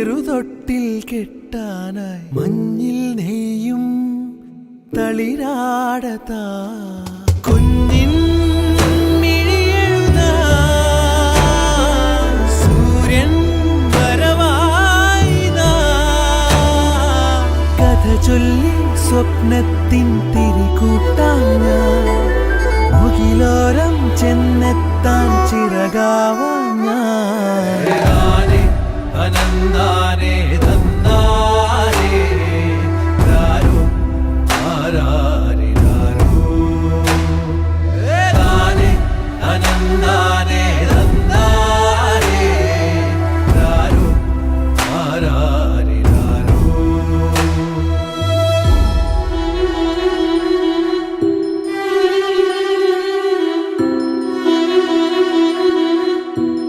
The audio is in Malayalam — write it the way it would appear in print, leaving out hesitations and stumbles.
ചെറുതൊട്ടിൽ കെട്ടാനായി മഞ്ഞിൽ നെയ്യും തളിരാടതാ കുഞ്ഞിൻ മിഴിയെഴുതാ സൂര്യൻ വരവായിതാ കഥ ചൊല്ലി സ്വപ്നത്തിൻ തിരികൂട്ടാൻ ഞാൻ മുകിലോരം ചെന്നെത്താൻ ചിറകാവാൻ ഞാൻ അനന്ത